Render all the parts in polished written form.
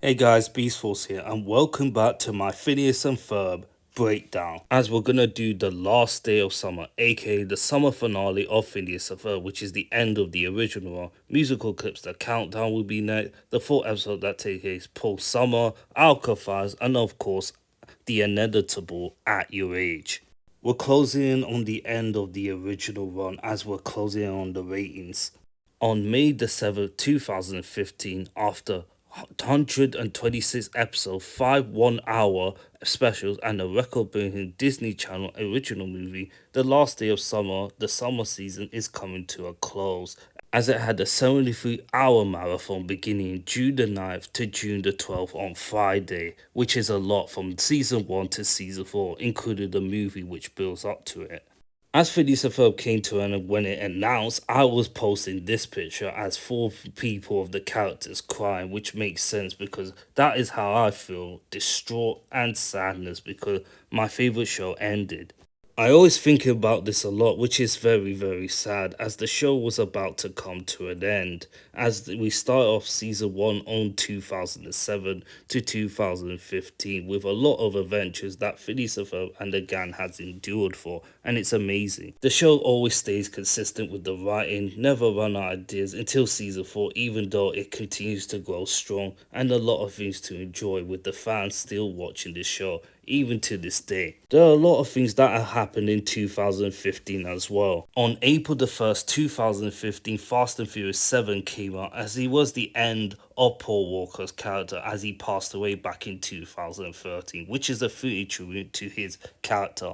Hey guys, Beast Force here, and welcome back to my Phineas and Ferb breakdown. As we're gonna do the last day of summer, aka the summer finale of Phineas and Ferb, which is the end of the original one. Musical clips, the countdown will be next, the full episode that takes place post summer, Alka Files, and of course, the inevitable At Your Age. We're closing in on the end of the original run as we're closing in on the ratings. On May the 7th, 2015, after 126 episodes, 5 1 hour specials, and a record breaking Disney Channel original movie, The Last Day of Summer, the summer season is coming to a close, as it had a 73-hour marathon beginning June the 9th to June the 12th on Friday, which is a lot from season 1 to season 4, including the movie which builds up to it. As Phineas and Ferb came to an end when it announced, I was posting this picture as four people of the characters crying, which makes sense because that is how I feel, distraught and sadness because my favourite show ended. I always think about this a lot, which is very, very sad, as the show was about to come to an end. As we start off season 1 on 2007 to 2015 with a lot of adventures that Phineas and Ferb and the gang has endured for, and it's amazing. The show always stays consistent with the writing, never run out of ideas until season 4, even though it continues to grow strong and a lot of things to enjoy with the fans still watching this show even to this day. There are a lot of things that have happened in 2015 as well. On April the 1st, 2015, Fast and Furious 7 came out as he was the end of Paul Walker's character as he passed away back in 2013, which is a footage tribute to his character.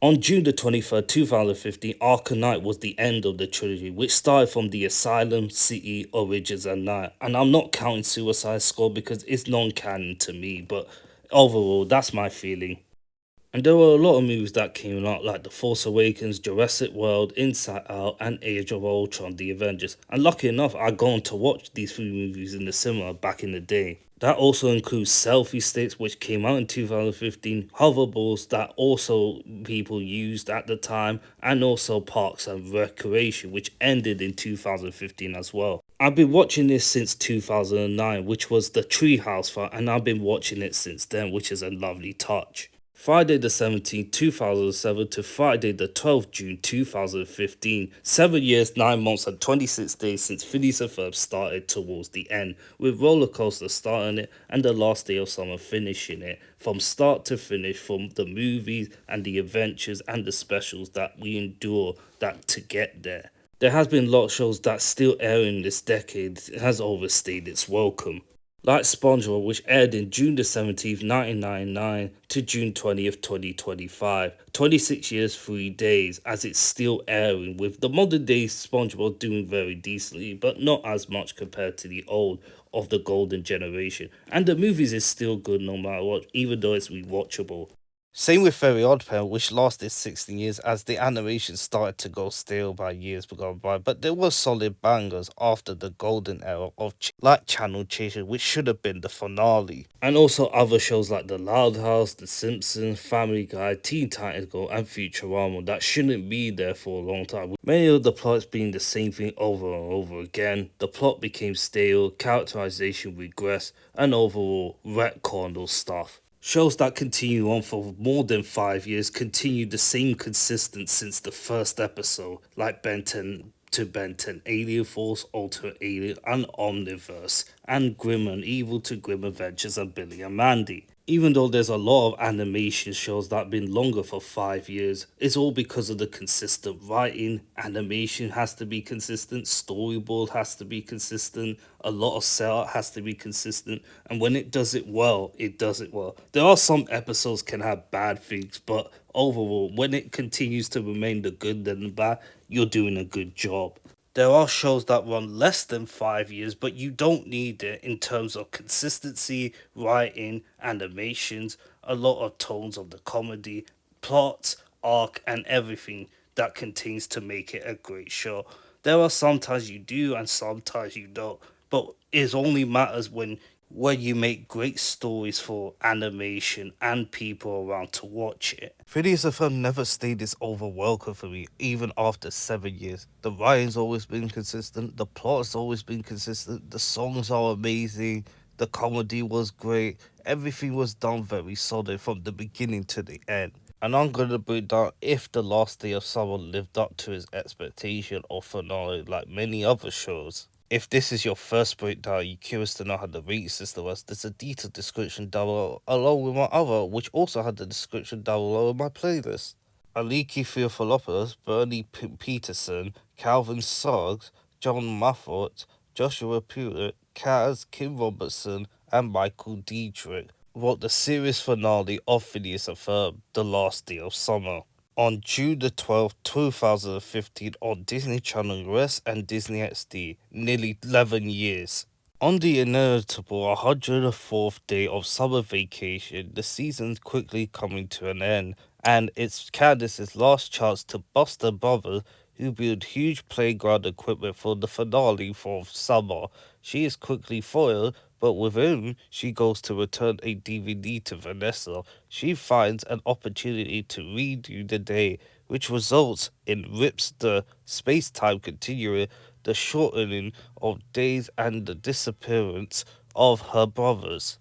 On June the 23rd, 2015, Arkham Knight was the end of the trilogy, which started from the Asylum, City, Origins, and Night. And I'm not counting Suicide Squad because it's non-canon to me, but overall, that's my feeling. And there were a lot of movies that came out, like The Force Awakens, Jurassic World, Inside Out, and Age of Ultron, The Avengers. And lucky enough, I gone to watch these three movies in the cinema back in the day. That also includes Selfie Sticks, which came out in 2015, hoverboards that also people used at the time, and also Parks and Recreation, which ended in 2015 as well. I've been watching this since 2009, which was the Treehouse Fight, and I've been watching it since then, which is a lovely touch. Friday the 17th, 2007 to Friday the 12th June 2015. 7 years, 9 months and 26 days since Phineas and Ferb started towards the end, with Roller Coaster starting it and The Last Day of Summer finishing it. From start to finish, from the movies and the adventures and the specials that we endure that to get there. There has been a lot of shows that still airing this decade has overstayed its welcome, like SpongeBob, which aired in June the 17th, 1999 to June 20th, 2025. 26 years, 3 days, as it's still airing, with the modern day SpongeBob doing very decently, but not as much compared to the old of the golden generation. And the movies is still good no matter what, even though it's rewatchable. Same with Very Odd Parent, which lasted 16 years as the animation started to go stale by years gone by, but there were solid bangers after the golden era of like Channel Chaser, which should have been the finale. And also other shows like The Loud House, The Simpsons, Family Guy, Teen Titans Go, and Futurama that shouldn't be there for a long time. With many of the plots being the same thing over and over again, the plot became stale, characterization regressed, and overall retconned all stuff. Shows that continue on for more than 5 years continue the same consistent since the first episode, like Ben 10 to Ben 10, Alien Force, Ultimate Alien, and Omniverse, and Grim and Evil to Grim Adventures and Billy and Mandy. Even though there's a lot of animation shows that have been longer for 5 years, it's all because of the consistent writing. Animation has to be consistent, storyboard has to be consistent, a lot of setup has to be consistent, and when it does it well, it does it well. There are some episodes can have bad things, but overall, when it continues to remain the good and the bad, you're doing a good job. There are shows that run less than 5 years, but you don't need it in terms of consistency, writing, animations, a lot of tones of the comedy, plots, arc, and everything that contains to make it a great show. There are sometimes you do and sometimes you don't, but it only matters when you make great stories for animation and people around to watch it. Phineas and Ferb never stayed this overwhelming for me, even after 7 years. The writing's always been consistent, the plot has always been consistent, the songs are amazing, The comedy was great. Everything was done very solid from the beginning to the end. And I'm gonna break down if The Last Day of Summer lived up to his expectation or finale like many other shows. If this is your first breakdown, you're curious to know how the rating system was, there's a detailed description down below, along with my other, which also had the description down below in my playlist. Aliki Theophilopoulos, Bernie Peterson, Calvin Suggs, John Maffort, Joshua Pruitt, Kaz, Kim Robertson, and Michael Dietrich wrote the series finale of Phineas and Ferb, The Last Day of Summer, on June the 12th, 2015 on Disney Channel US and Disney XD, nearly 11 years. On the inevitable 104th day of summer vacation, the season's quickly coming to an end, and it's Candace's last chance to bust her brother, who built huge playground equipment for the finale for summer. She is quickly foiled, but with him, she goes to return a DVD to Vanessa. She finds an opportunity to redo the day, which results in rips the space-time continuum, the shortening of days, and the disappearance of her brothers.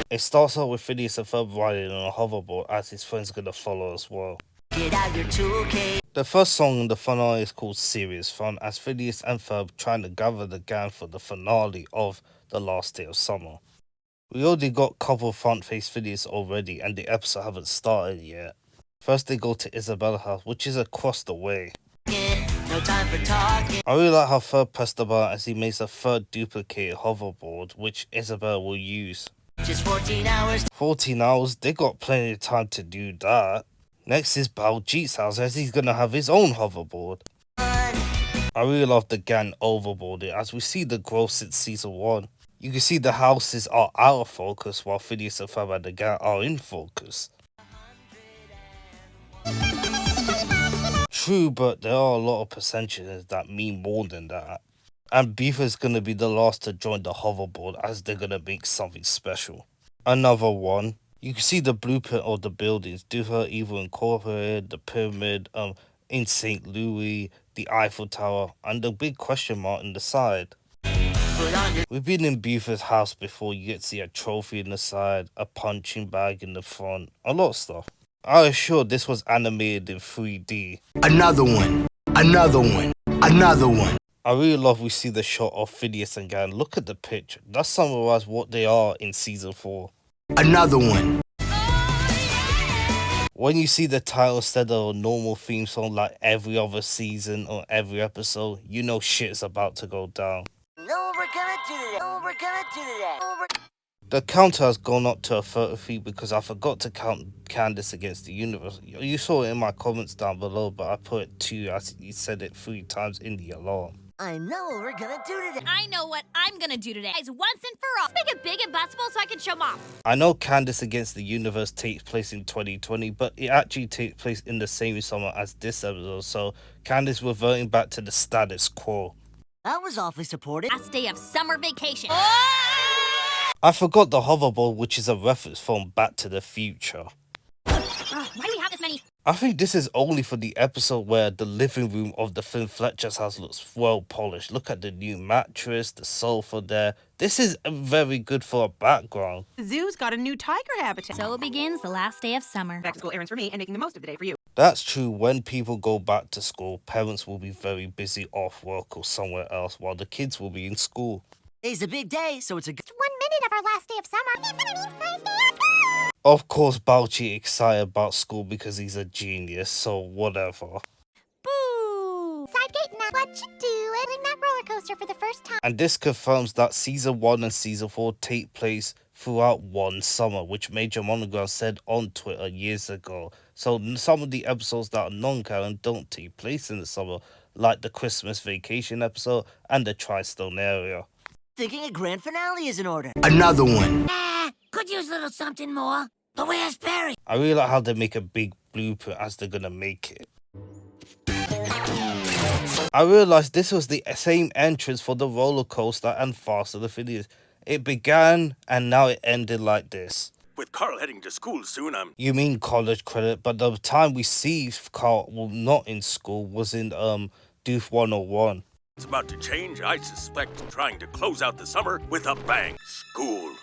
It starts out with Phineas and Ferb riding on a hoverboard as his friends are gonna follow as well. Get out your toolkit. The first song in the finale is called Serious Fun, as Phineas and Ferb trying to gather the gang for the finale of The Last Day of Summer. We already got couple front-face Phineas already, and the episode haven't started yet. First they go to Isabella's house, which is across the way. No time for talking. I really like how Ferb pressed the button as he makes a third duplicated hoverboard, which Isabella will use. Just 14 hours. 14 hours? They got plenty of time to do that. Next is Baljeet's house, as he's gonna have his own hoverboard. I really love the gang overboarding, as we see the growth since season 1. You can see the houses are out of focus, while Phineas and Ferb and the gang are in focus. True, but there are a lot of percentages that mean more than that. And Beaver's gonna be the last to join the hoverboard, as they're gonna make something special. Another one. You can see the blueprint of the buildings. Do her Evil Incorporated, the pyramid in St. Louis, the Eiffel Tower, and the big question mark in the side. We've been in Beaver's house before. You get to see a trophy in the side, a punching bag in the front, a lot of stuff. I assure this was animated in 3D. Another one, another one, another one. I really love we see the shot of Phineas and gang. Look at the picture. That summarizes what they are in season 4. Another one. When you see the title instead of a normal theme song like every other season or every episode, you know shit's about to go down. No, we're gonna do that. No, we're gonna do that. The counter has gone up to a 33 because I forgot to count Candace against the universe. You saw it in my comments down below, but I put it 2 as you said it 3 times in the alarm. I know what we're gonna do today. I know what I'm gonna do today. Guys, once and for all. Let's make it big and bustable so I can show them off. I know Candace Against the Universe takes place in 2020, but it actually takes place in the same summer as this episode, so Candace reverting back to the status quo. That was awfully supportive. Last day of summer vacation. I forgot the hoverboard, which is a reference from Back to the Future. Why do we have this many? I think this is only for the episode where the living room of the Finn Fletcher's house looks well polished. Look at the new mattress, the sofa there. This is very good for a background. The zoo's got a new tiger habitat. So begins the last day of summer. Back to school errands for me and making the most of the day for you. That's true. When people go back to school, parents will be very busy off work or somewhere else while the kids will be in school. Today's a big day, so it's a good 1 minute of our last day of summer. Of course, Balchi excited about school because he's a genius, so whatever. Boo! Sidegate, now what you doing? That roller coaster for the first time. And this confirms that season 1 and season 4 take place throughout one summer, which Major Monogram said on Twitter years ago. So some of the episodes that are non-canon don't take place in the summer, like the Christmas vacation episode and the Tri-Stone area. Thinking a grand finale is in order. Another one. Could use a little something more. But where's Barry? I really like how they make a big blueprint as they're gonna make it. I realized this was the same entrance for the roller coaster and Fast and the Furious. It began and now it ended like this. With Carl heading to school soon, You mean college credit, but the time we see Carl not in school was in Doof 101. It's about to change, I suspect, trying to close out the summer with a bang. School.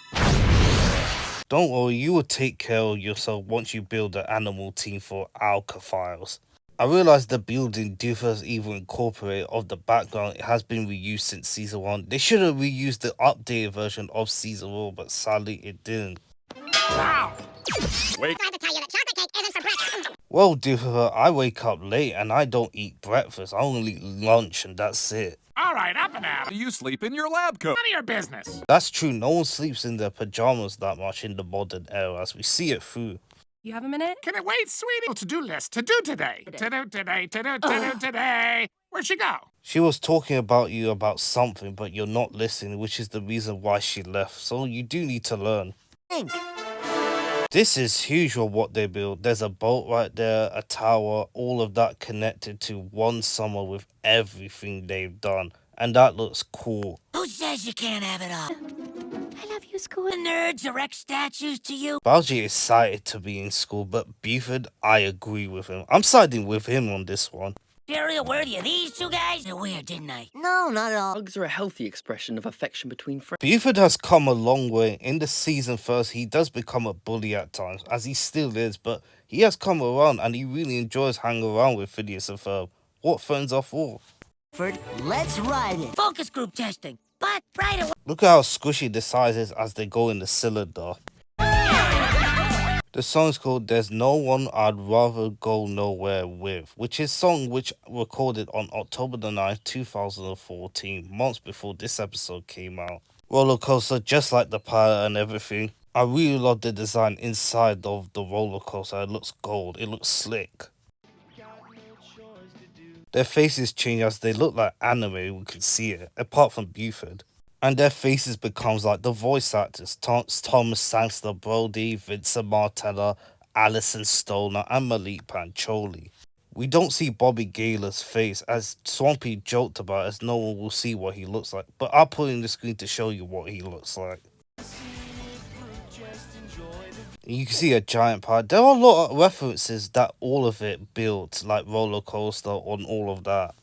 Don't worry, you will take care of yourself once you build an animal team for Alcaphiles. I realized the building Doofus even incorporated of the background has been reused since season 1. They should have reused the updated version of season 1, but sadly it didn't. Wow. Wait. Time to tell you that chocolate cake isn't for breakfast. Well, Doofus, I wake up late and I don't eat breakfast. I only eat lunch and that's it. All right, up and out. You sleep in your lab coat. None of your business. That's true, no one sleeps in their pajamas that much in the modern era as we see it through. You have a minute? Can it wait, sweetie? To-do list. To do today. To-do today. To-do today. Where'd she go? She was talking about you about something, but you're not listening, which is the reason why she left. So you do need to learn. Think. This is huge on what they built. There's a boat right there, a tower, all of that connected to one summer with everything they've done. And that looks cool. Who says you can't have it all? I love you, school. The nerds erect statues to you. Bowser is excited to be in school, but Buford, I agree with him. I'm siding with him on this one. Very worthy of these two guys. They're weird, didn't I? No, not at all. Hugs are a healthy expression of affection between friends. Buford has come a long way. In the season first, he does become a bully at times, as he still is, but he has come around and he really enjoys hanging around with Phineas and Ferb. What friends are for? Let's ride it. Focus group testing. But right away. Look at how squishy the size is as they go in the cylinder. The song's called There's No One I'd Rather Go Nowhere With, which is a song which recorded on October the 9th, 2014, months before this episode came out. Roller coaster, just like the pilot and everything. I really love the design inside of the roller coaster. It looks gold, it looks slick. Their faces change as they look like anime, we can see it, apart from Buford. And their faces becomes like the voice actors, Thomas Sangster, Brody, Vincent Martella, Alison Stoner, and Malik Pancholi. We don't see Bobby Gaylor's face, as Swampy joked about, as no one will see what he looks like, but I'll put it in the screen to show you what he looks like. You can see a giant part. There are a lot of references that all of it built, like roller coaster on all of that.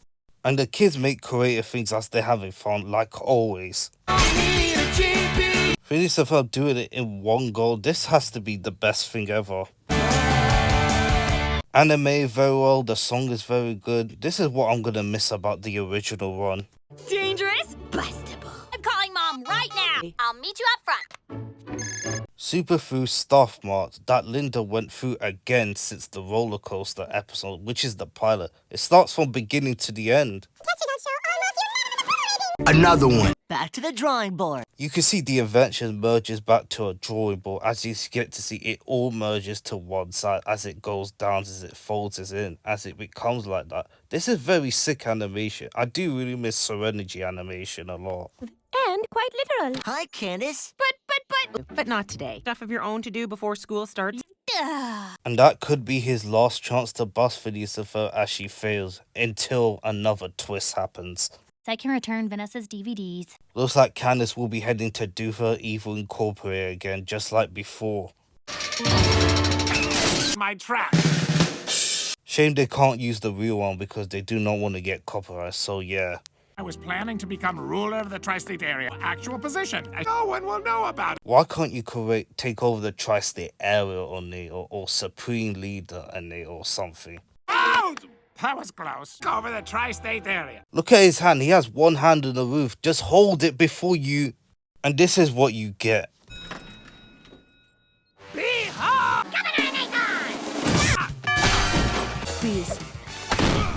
And the kids make creative things as they're having fun, like always. Phineas and Ferb doing it in one go. This has to be the best thing ever. Anime very well, the song is very good. This is what I'm gonna miss about the original run. Dangerous? Bustable. I'm calling Mom right now. I'll meet you up front. Super through stuff marks that Linda went through again since the roller coaster episode, which is the pilot. It starts from beginning to the end. Another one. Back to the drawing board. You can see the invention merges back to a drawing board as you get to see it all merges to one side as it goes down, as it folds it in, as it becomes like that. This is very sick animation. I do really miss Serenity animation a lot. And quite literal. Hi, Candace. But not today. Stuff of your own to do before school starts. And that could be his last chance to bust Phineas and Ferb as she fails, until another twist happens. I can return Vanessa's DVDs. Looks like Candace will be heading to Doofus Evil Incorporated again, just like before. My trap. Shame they can't use the real one because they do not want to get copyright, so yeah. I was planning to become ruler of the tri-state area. Actual position. No one will know about it. Why can't you take over the tri-state area on it, or supreme leader on it, or something? Oh! That was close. Go over the tri-state area. Look at his hand, he has one hand on the roof. Just hold it before you... And this is what you get. Please.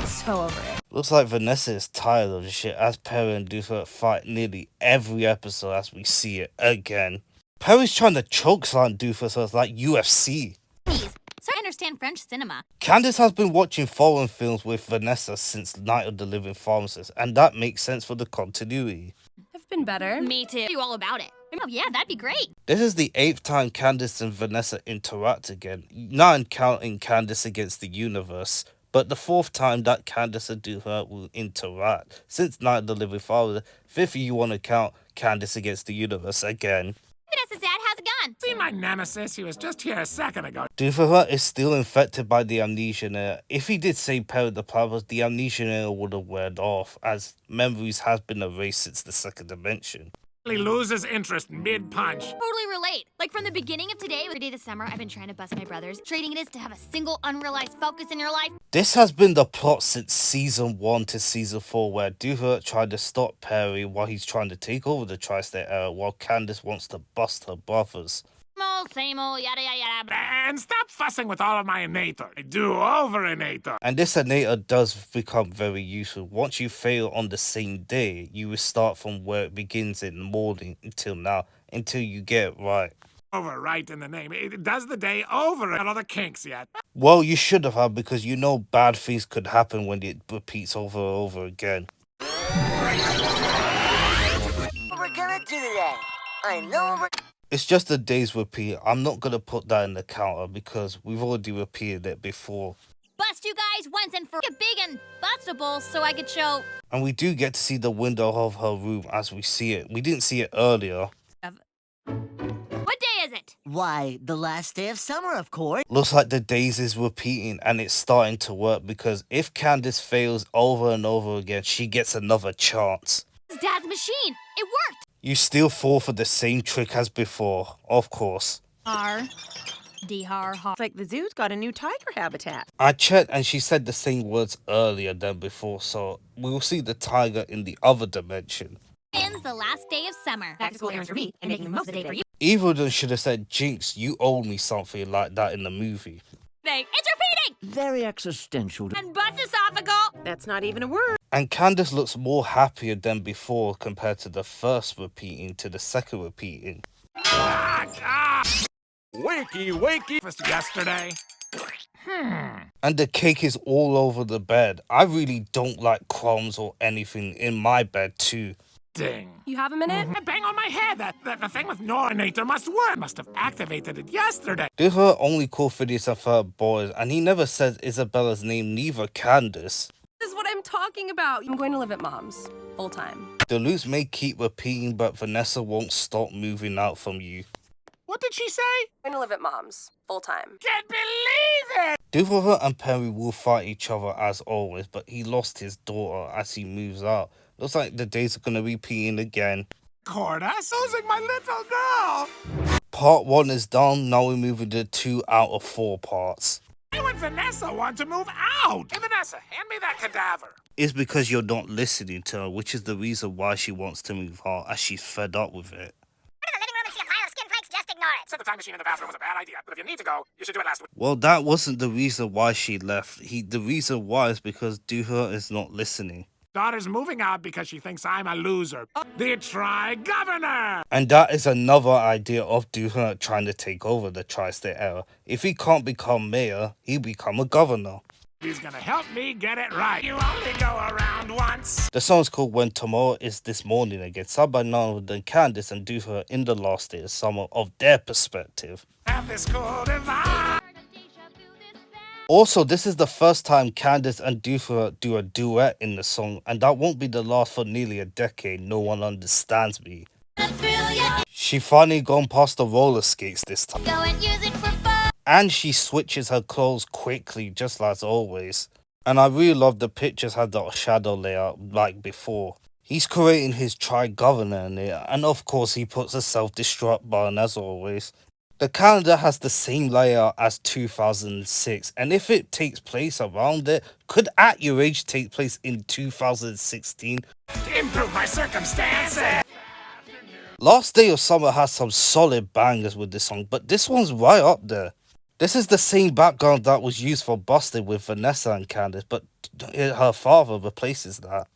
So over it. Looks like Vanessa is tired of the shit as Perry and Doofus fight nearly every episode as we see it again. Perry's trying to chokeslam Doofus so it's like UFC. Please. So I understand French cinema. Candace has been watching foreign films with Vanessa since Night of the Living Pharmacist, and that makes sense for the continuity. I've been better. Me too. You all about it. Oh yeah, that'd be great. This is the 8th time Candace and Vanessa interact again, not counting Candace against the universe, but the 4th time that Candace and Doofus will interact since Night of the Living Pharmacist. 5th, you want to count Candace against the universe again. Vanessa's dad has a gun. See my nemesis? He was just here a second ago. Doofenshmirtz is still infected by the amnesia. If he did say Perry the Platypus, the amnesia would have worn off, as memories has been erased since the second dimension. He loses interest mid-punch. Totally relate. Like from the beginning of today, every day this summer, I've been trying to bust my brothers. Trading it is to have a single unrealized focus in your life. This has been the plot since season 1 to season 4, where Doofenshmirtz tried to stop Perry while he's trying to take over the Tri-State Era, while Candace wants to bust her brothers. Same old, yada yada yada. And stop fussing with all of my innator. I do over-innator. And this innator does become very useful. Once you fail on the same day, you will start from where it begins in the morning until now, until you get it right. Over right in the name. It does the day over. Got all the kinks yet. Well, you should have had, because you know bad things could happen when it repeats over and over again. What we're gonna do today? I know we're... It's just the days repeat. I'm not going to put that in the counter because we've already repeated it before. Bust you guys once and for get big and bustable so I could show. And we do get to see the window of her room as we see it. We didn't see it earlier. What day is it? Why, the last day of summer, of course. Looks like the days is repeating and it's starting to work, because if Candace fails over and over again, she gets another chance. It's Dad's machine. It worked. You still fall for the same trick as before, of course. It's like the zoo's got a new tiger habitat. I checked and she said the same words earlier than before, so we'll see the tiger in the other dimension. Ends the last day of summer. Back to school errands for me and making the most of the day for you. Either of them should have said, Jinx, you owe me something like that in the movie. It's repeating. Very existential. And busosophageal. That's not even a word. And Candace looks more happier than before compared to the first repeating to the second repeating. Wakey, wakey. Just yesterday. And the cake is all over the bed. I really don't like crumbs or anything in my bed too. Ding. You have a minute? I bang on my head. The thing with no innator must work. Must have activated it yesterday. Doofenshmirtz only called Phineas and Ferb boys, and he never said Isabella's name, neither Candace. This is what I'm talking about. I'm going to live at Mom's. Full time. The loops may keep repeating, but Vanessa won't stop moving out from you. What did she say? I'm going to live at Mom's. Full time. Can't believe it. Doofenshmirtz and Perry will fight each other as always, but he lost his daughter as he moves out. Looks like the days are gonna be repeating again. Corda, losing my little girl. Part 1 is done, now we're moving to 2 out of 4 parts. Why would Vanessa want to move out? Hey, Vanessa, hand me that cadaver. It's because you're not listening to her, which is the reason why she wants to move out, as she's fed up with it. Go to the living room and see a pile of skin flakes. Just ignore it. Set the time machine in the bathroom was a bad idea, but if you need to go, you should do it last week. Well, that wasn't the reason why she left. The reason why is because Doofenshmirtz is not listening. Daughter's moving out because she thinks I'm a loser. The Tri-Governor! And that is another idea of Doofenshmirtz trying to take over the Tri-State Era. If he can't become mayor, he'll become a governor. He's gonna help me get it right. You only go around once. The song's called When Tomorrow Is This Morning Again, sung by none other than Candace and Doofenshmirtz in the last day of summer of their perspective. Have this cool divide. Also, this is the first time Candace and Doofenshmirtz do a duet in the song, and that won't be the last for nearly a decade. No one understands me. She finally gone past the roller skates this time. Go and use it for fun. And she switches her clothes quickly, just as always. And I really love the pictures have the shadow layout like before. He's creating his Tri-Governor in it, and of course he puts a self-destruct button as always. The calendar has the same layout as 2006, and if it takes place around it, could At Your Age take place in 2016? Improve my circumstances. Last Day of Summer has some solid bangers with this song, but this one's right up there. This is the same background that was used for Busted with Vanessa and Candace, but her father replaces that.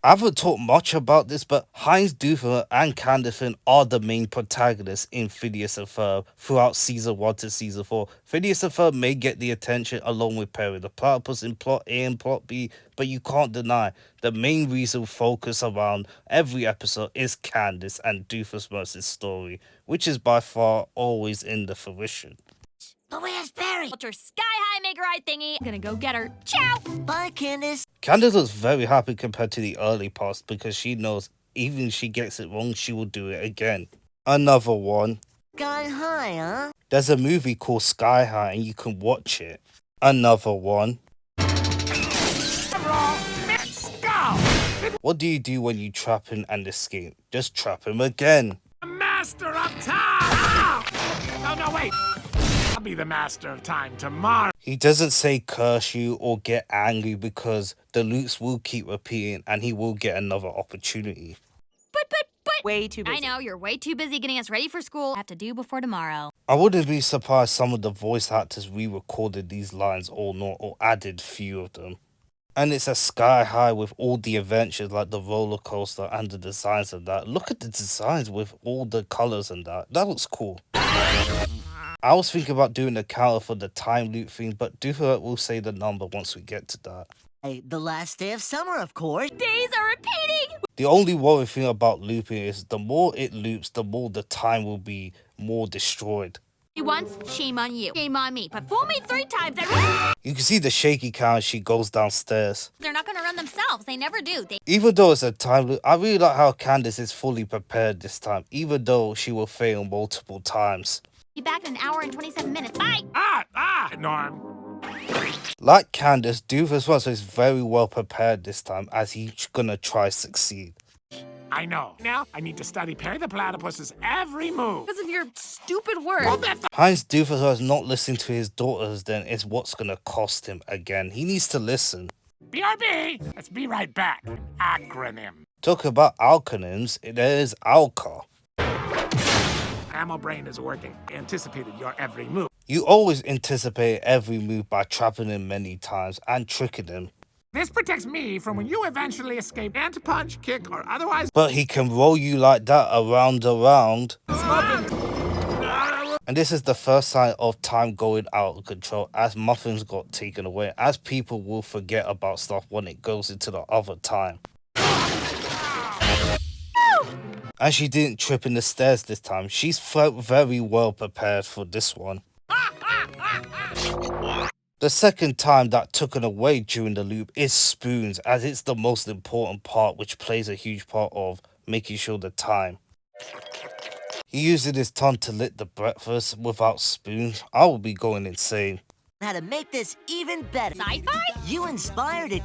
I haven't talked much about this, but Heinz Doofenshmirtz and Candace Finn are the main protagonists in Phineas and Ferb throughout season 1 to season 4. Phineas and Ferb may get the attention along with Perry the Platypus in plot A and plot B, but you can't deny the main reason focus around every episode is Candace and Doofenshmirtz's story, which is by far always in the fruition. But where's Barry? Ultra sky high make ride thingy. I'm gonna go get her. Ciao. Bye, Candace. Candace looks very happy compared to the early parts because she knows even if she gets it wrong, she will do it again. Another one. Sky high, huh? There's a movie called Sky High and you can watch it. Another one. Let's go! What do you do when you trap him and escape? Just trap him again. The master of time! Ow! No, wait. I'll be the master of time tomorrow. He doesn't say curse you or get angry because the loops will keep repeating and he will get another opportunity. But. Way too busy. I know, you're way too busy getting us ready for school. Have to do before tomorrow. I wouldn't be surprised some of the voice actors re-recorded these lines or not, or added few of them. And it's a Sky High with all the adventures like the roller coaster and the designs of that. Look at the designs with all the colors and that. That looks cool. I was thinking about doing a counter for the time loop thing, but Duffer will say the number once we get to that. Hey, the last day of summer, of course. Days are repeating! The only worrying thing about looping is the more it loops, the more the time will be more destroyed. Once, shame on you. Shame on me. But fool me 3 times, I... You can see the shaky count as she goes downstairs. They're not gonna run themselves. They never do. Even though it's a time loop, I really like how Candace is fully prepared this time, even though she will fail multiple times. Be back in an hour and 27 minutes. Bye! Norm. Like Candace, Doofus is very well prepared this time as he's gonna try succeed. I know. Now, I need to study Perry the Platypus's every move. Because of your stupid words. Hold that Heinz Doofus not listening to his daughters then is what's gonna cost him again. He needs to listen. BRB! Let's be right back. Acronym. Talk about acronyms, there is ALCA. Ammo brain is working. Anticipated your every move. You always anticipate every move by trapping him many times and tricking him. This protects me from when you eventually escape and punch, kick, or otherwise. But he can roll you like that around. And this is the first sign of time going out of control as muffins got taken away, as people will forget about stuff when it goes into the other time. And she didn't trip in the stairs this time. She's felt very well prepared for this one. The second time that taken away during the loop is spoons, as it's the most important part which plays a huge part of making sure the time. He using his tongue to lick the breakfast without spoons. I would be going insane. How to make this even better. Sci-fi? You inspired it.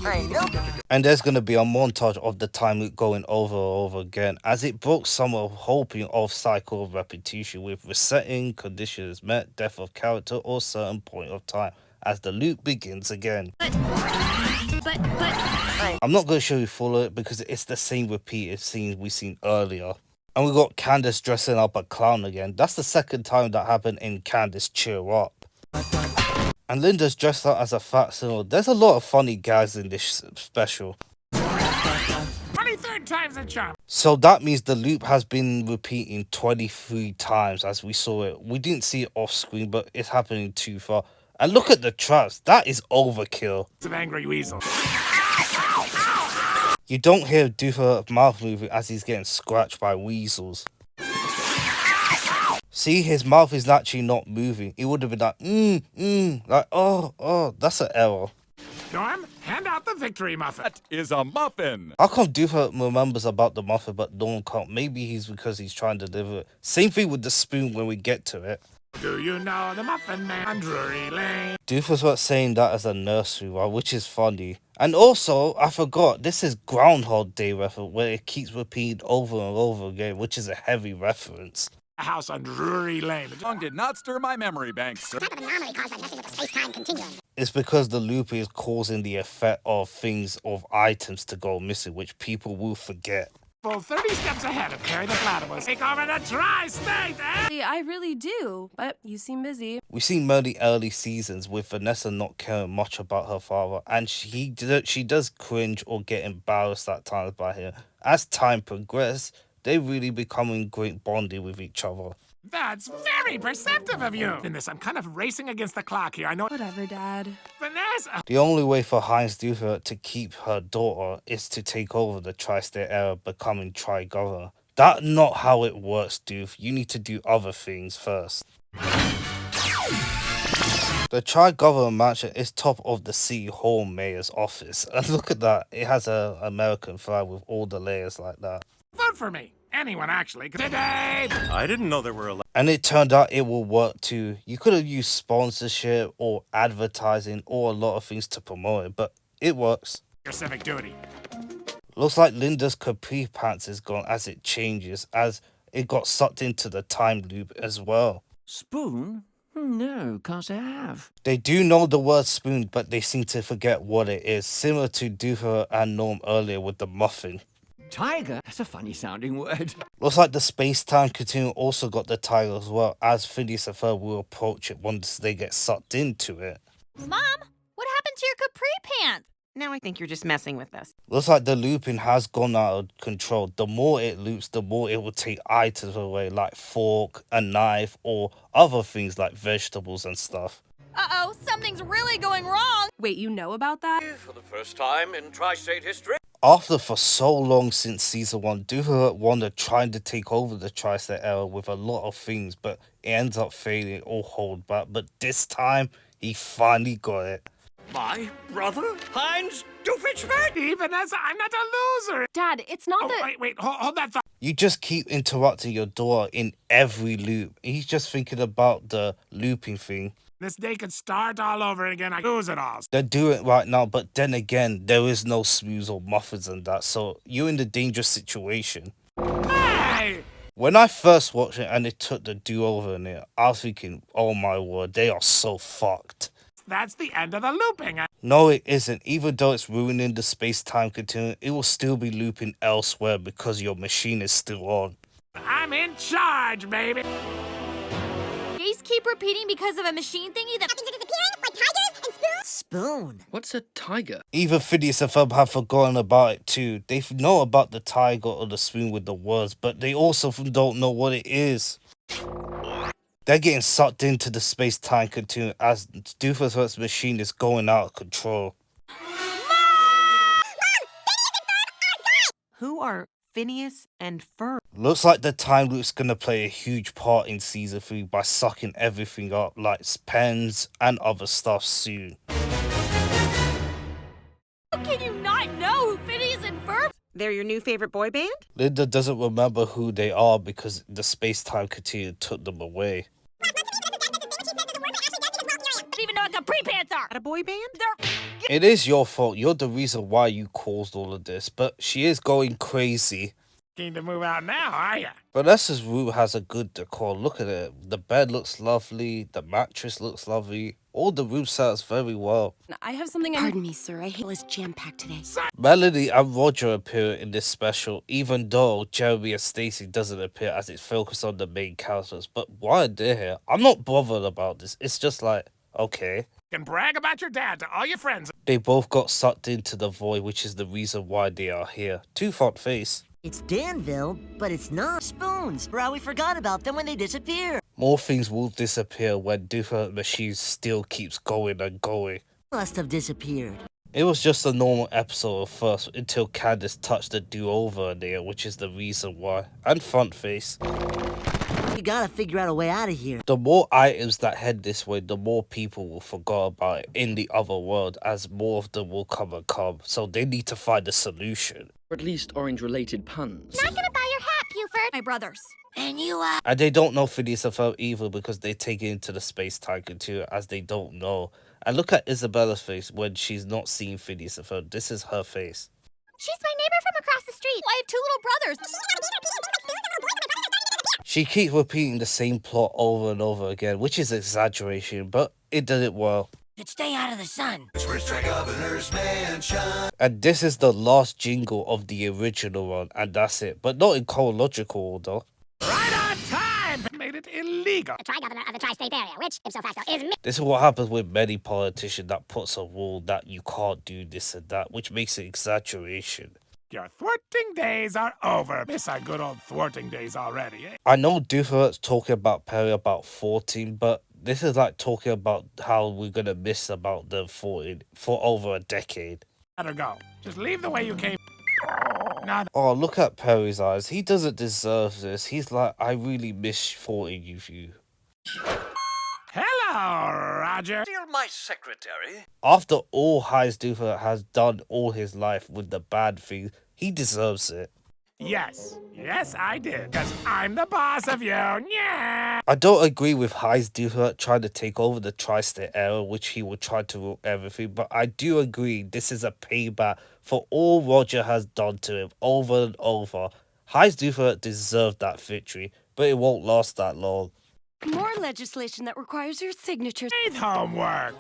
I know. And there's going to be a montage of the time loop going over and over again, as it broke some of hoping of cycle of repetition with resetting, conditions met, death of character, or certain point of time, as the loop begins again. But... I'm not going to show you full of it because it's the same repeated scenes we seen earlier. And we got Candace dressing up a clown again. That's the second time that happened in Candace Cheer Up. And Linda's dressed up as a fat sinner. There's a lot of funny guys in this special. 23rd time's a charm. So that means the loop has been repeating 23 times as we saw it. We didn't see it off screen, but it's happening too far. And look at the traps. That is overkill. It's an angry weasel. You don't hear Duffer's mouth moving as he's getting scratched by weasels. See, his mouth is actually not moving. He would have been like, like, oh, that's an error. Norm, hand out the victory muffin. That is a muffin. How come Duffer remembers about the muffin but Norm can't? Maybe he's because he's trying to deliver it. Same thing with the spoon when we get to it. Do you know the Muffin Man on Drury Lane? Duffer's not saying that as a nursery rhyme, which is funny. And also, I forgot, this is Groundhog Day reference, where it keeps repeating over and over again, which is a heavy reference. A house on Drury Lane. The song did not stir my memory banks, sir. It's because the loop is causing the effect of things, of items to go missing, which people will forget. Full 30 steps ahead of Perry the Platypus. Take over the tri-state, eh? See, I really do, but you seem busy. We've seen many early seasons with Vanessa not caring much about her father, and she does cringe or get embarrassed at times by him. As time progresses, they really becoming great bonding with each other. That's very perceptive of you. In this, I'm kind of racing against the clock here. I know. Whatever, Dad. Vanessa! The only way for Heinz Duffer to keep her daughter is to take over the tri-state era, becoming tri-governor. That's not how it works, Doof. You need to do other things first. The tri-governor mansion is top of the city hall mayor's office. And look at that. It has an American flag with all the layers like that. Vote for me. anyone, actually. Today! I didn't know there were a And it turned out it will work too. You could have used sponsorship or advertising or a lot of things to promote it, but it works. Your civic duty. Looks like Linda's capri pants is gone as it changes, as it got sucked into the time loop as well. Spoon? No, can't say I have. They do know the word spoon, but they seem to forget what it is, similar to Doofer and Norm earlier with the muffin. Tiger? That's a funny sounding word. Looks like the space-time continuum also got the title as well, as Phineas and Ferb will approach it once they get sucked into it. Mom, what happened to your capri pants? Now I think you're just messing with us. Looks like the looping has gone out of control. The more it loops, the more it will take items away, like fork, a knife, or other things like vegetables and stuff. Uh-oh, something's really going wrong. Wait, you know about that? For the first time in tri-state history. After for so long since season 1, Doofer wanted trying to take over the tri-state era with a lot of things, but it ends up failing or hold back. But this time, he finally got it. My brother, Heinz Doofenshmirtz? Even as I'm not a loser. Dad, it's not Oh, that. wait, hold that thought. You just keep interrupting your daughter in every loop. He's just thinking about the looping thing. This day could start all over again. I lose it all. They're doing it right now, but then again, there is no smooths or muffins and that, so you're in the dangerous situation. Hey! When I first watched it and it took the do-over in it, I was thinking, oh my word, they are so fucked. That's the end of the looping. No, it isn't. Even though it's ruining the space-time continuum, it will still be looping elsewhere because your machine is still on. I'm in charge, baby. Gays keep repeating because of a machine thingy that things are disappearing, like tigers and spoons. Spoon? What's a tiger? Even Phineas and Ferb have forgotten about it too. They know about the tiger or the spoon with the words, but they also don't know what it is. They're getting sucked into the space-time continuum as Doofer's machine is going out of control. Who are Phineas and Ferb? Looks like the time loop's gonna play a huge part in season 3 by sucking everything up, like pens and other stuff soon. How can you not know who Phineas and Ferb? They're your new favorite boy band? Linda doesn't remember who they are because the space-time continuum took them away. I don't even know what capri pants are. At a boy band? They're... It is your fault. You're the reason why you caused all of this, but she is going crazy. Keen to move out now, are ya? Vanessa's room has a good decor. Look at it. The bed looks lovely. The mattress looks lovely. All the room sets very well. I have something. Pardon me, sir. I hate was jam-packed today. Melanie and Roger appear in this special, even though Jeremy and Stacy doesn't appear as it's focused on the main characters. But why are they here? I'm not bothered about this. It's just like, okay. You can brag about your dad to all your friends. They both got sucked into the void, which is the reason why they are here. Too font face. It's Danville, but it's not. Spoons. Bro, we forgot about them when they disappear. More things will disappear when different machines still keeps going and going. Must have disappeared. It was just a normal episode at first until Candace touched the do-over there, which is the reason why. And front face. We gotta figure out a way out of here. The more items that head this way, the more people will forget about it in the other world, as more of them will come and come. So they need to find a solution. Or at least orange-related puns. Not gonna buy your hat, Buford. My brothers. And you, And they don't know Phineas and Ferb either because they take it into the space-time continuum as they don't know. And look at Isabella's face when she's not seeing Phineas and Ferb. This is her face. She's my neighbor from across the street. I have two little brothers. She keeps repeating the same plot over and over again, which is exaggeration, but it did it well. could stay out of the sun. And this is the last jingle of the original one, and that's it. But not in chronological order. Right on time! Made it illegal. The tri-governor of the tri-state area, which, ipso facto, is me. This is what happens with many politicians that puts a rule that you can't do this and that, which makes it exaggeration. Your thwarting days are over. Miss our good old thwarting days already, eh? I know Doofer's talking about Perry about 14, but this is like talking about how we're gonna miss about the 14 for over a decade. Let her go. Just leave the way you came. No, Oh, look at Perry's eyes. He doesn't deserve this. He's like, I really miss 14 with you. hello, Roger. Dear my secretary. After all Heinz Doofer has done all his life with the bad things, he deserves it. Yes. Yes, I did. Because I'm the boss of you. Yeah. I don't agree with Hazy Duffer trying to take over the tri-state era, which he would try to rule everything, but I do agree this is a payback for all Roger has done to him over and over. Hazy Duffer deserved that victory, but it won't last that long. More legislation that requires your signature. Eighth homework.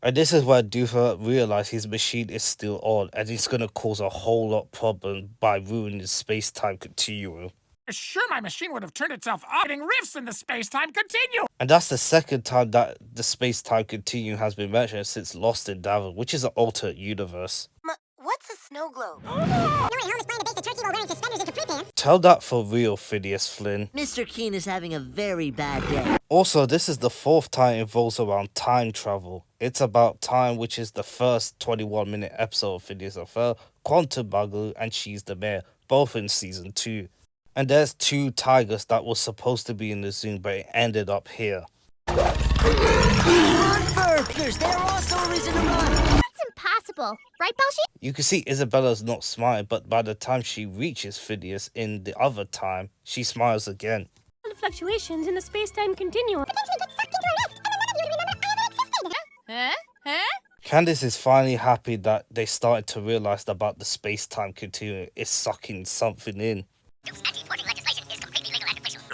And this is where Duffer realized his machine is still on, and it's gonna cause a whole lot of problem by ruining the space-time continuum. Sure, my machine would have turned itself off, getting rifts in the space-time continuum. And that's the second time that the space-time continuum has been mentioned since Lost in Davin, which is an alternate universe. What's a snow globe? Tell that for real, Phineas Flynn. Mr. Keen is having a very bad day. Also, this is the fourth time it involves around time travel. It's about time, which is the first 21-minute episode of Phineas and Ferb, Quantum Bugger, and She's the Mayor, both in season 2. And there's 2 tigers that were supposed to be in the zoo, but it ended up here. Run, Ferb! There's also a reason to run. That's impossible. Right, Belshie? You can see Isabella's not smiling, but by the time she reaches Phineas in the other time, she smiles again. The fluctuations in the space-time continuum. Huh? Candace is finally happy that they started to realize about the space-time continuum is sucking something in. For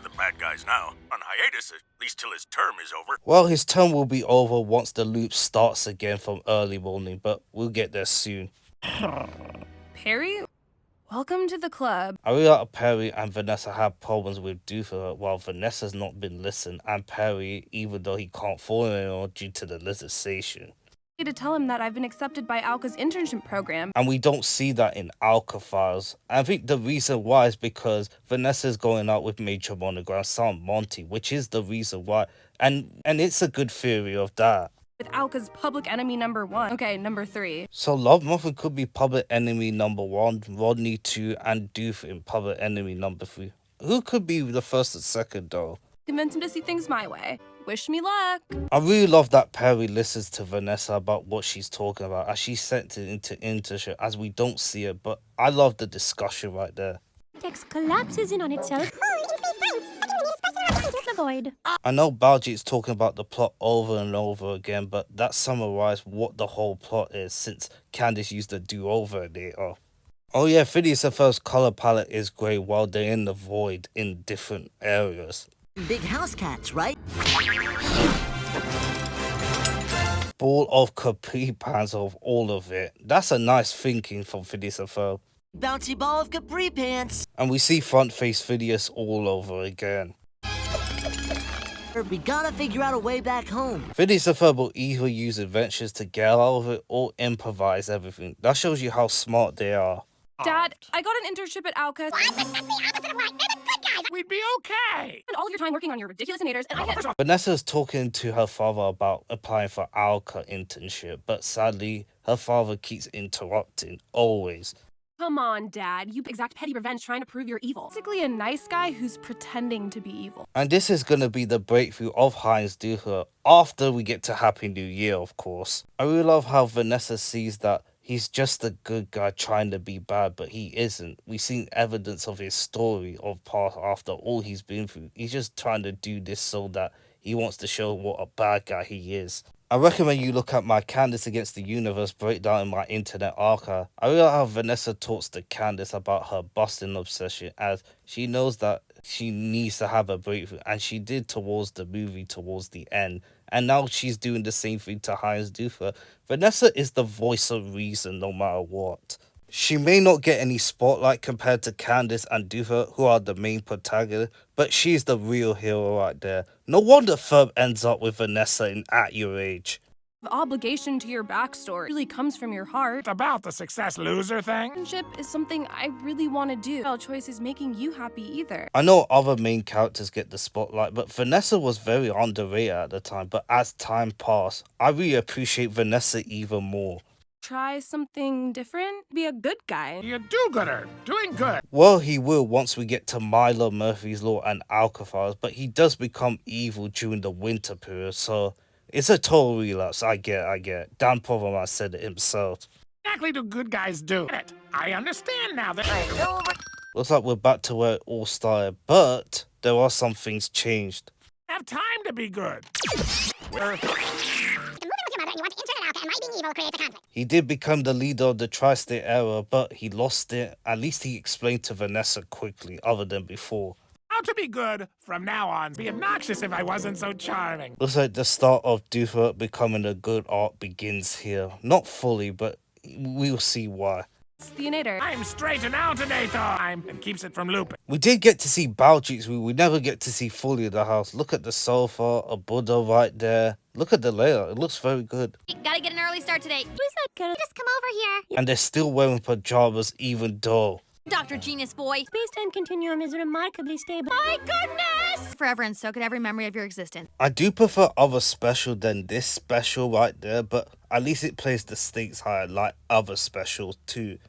the bad guys now, on hiatus, at least till his term is over. Well, his term will be over once the loop starts again from early morning, but we'll get there soon. Perry, welcome to the club. Ariana, Perry, and Vanessa have problems with Duffer, while Vanessa's not been listened, and Perry, even though he can't fall anymore due to the legislation. To tell him that I've been accepted by Alka's internship program. And we don't see that in Alka files. I think the reason why is because Vanessa's going out with Major Monogram's son Monty, which is the reason why. And it's a good theory of that. With Alka's public enemy number 1. Okay, number 3. So Love Muffin could be public enemy number 1, Rodney 2, and Doof in public enemy number 3. Who could be the first and second though? Convince him to see things my way. Wish me luck. I really love that Perry listens to Vanessa about what she's talking about as she sent it into internship as we don't see it, but I love the discussion right there. Text collapses in on itself. The void. I know Baljeet's talking about the plot over and over again, but that summarized what the whole plot is since Candace used the do-over later. Oh yeah, Phineas and Ferb's color palette is grey while they're in the void in different areas. Big house cats, right? Ball of Capri Pans of all of it. That's a nice thinking from Phineas and Ferb. Bouncy ball of capri pants. And we see front face Phineas all over again. We gotta figure out a way back home. Phineas and Ferb will either use adventures to get out of it or improvise everything. That shows you how smart they are. Dad, I got an internship at Alka. We'd be okay. And all of your time working on your ridiculous innators, and I can't. Vanessa's talking to her father about applying for Alka internship, but sadly, her father keeps interrupting, always. Come on, Dad. You exact petty revenge trying to prove you're evil. Basically a nice guy who's pretending to be evil. And this is going to be the breakthrough of Heinz Duffer after we get to Happy New Year, of course. I really love how Vanessa sees that he's just a good guy trying to be bad, but he isn't. We've seen evidence of his story of past after all he's been through. He's just trying to do this so that he wants to show what a bad guy he is. I recommend you look at my Candace Against the Universe breakdown in my internet archive. I really like how Vanessa talks to Candace about her busting obsession as she knows that she needs to have a breakthrough, and she did towards the movie towards the end. And now she's doing the same thing to Heinz Duffer. Vanessa is the voice of reason no matter what. She may not get any spotlight compared to Candace and Duffer, who are the main protagonists, but she's the real hero right there. No wonder Ferb ends up with Vanessa in At Your Age. The obligation to your backstory really comes from your heart. It's about the success loser thing. Friendship is something I really want to do. No choice is making you happy either. I know other main characters get the spotlight, but Vanessa was very underrated at the time, but as time passed, I really appreciate Vanessa even more. Try something different. Be a good guy. You do-gooder. Doing good. Well, he will once we get to Milo, Murphy's Law, and Alcatraz, but he does become evil during the winter period, so it's a total relapse. I get. Dan Poverman said it himself. Exactly do good guys do. I understand now that... Looks like we're back to where it all started, but there are some things changed. Have time to be good. He did become the leader of the Tri-State era, but he lost it. At least he explained to Vanessa quickly, other than before. How to be good from now on. Be obnoxious if I wasn't so charming. Looks like the start of Doofer becoming a good arc begins here. Not fully, but we'll see why. Theater. I'm straight and alternator. And keeps it from looping. We did get to see Baljeet's room. We never get to see fully of the house. Look at the sofa, a Buddha right there. Look at the layout. It looks very good. Gotta get an early start today. Who's that kid? Just come over here. And they're still wearing pajamas even though. Dr. Genius Boy. Space-time continuum is remarkably stable. My goodness! Forever and soak in every memory of your existence. I do prefer other special than this special right there, but at least it plays the stakes higher like other specials too.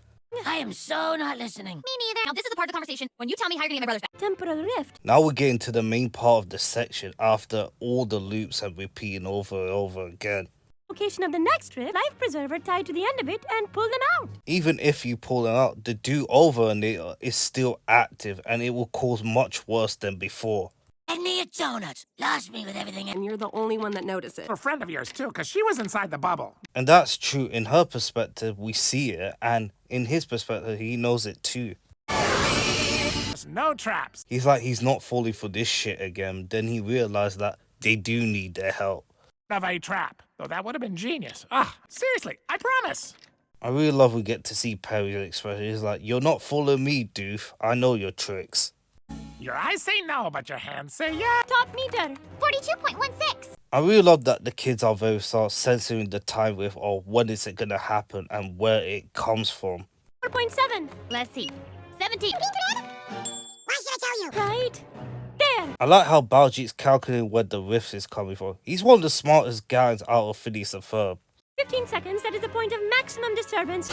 I am so not listening. Me neither. Now, this is the part of the conversation when you tell me how you're gonna get my brothers back. Temporal rift. Now we're getting to the main part of the section after all the loops have repeated over and over again. Location of the next rift. Life preserver tied to the end of it and pull them out. Even if you pull it out, the do-over is still active and it will cause much worse than before. And me a donut. Lost me with everything. And you're the only one that notices. A friend of yours, too, because she was inside the bubble. And that's true. In her perspective, we see it, and in his perspective, he knows it too. There's no traps. He's like, he's not falling for this shit again. Then he realized that they do need their help. Of a trap. Though that would have been genius. Ah, seriously, I promise. I really love we get to see Perry's expression. He's like, you're not fooling me, doof. I know your tricks. Your eyes say no, but your hands say yeah. Top meter. 42.16. I really love that the kids are very start censoring the time with or when is it gonna happen and where it comes from. 4.7. Let's see. 17. Why should I tell you? Right. There. I like how Baljeet's calculating where the rift is coming from. He's one of the smartest guys out of Phineas and Ferb. 15 seconds. That is the point of maximum disturbance.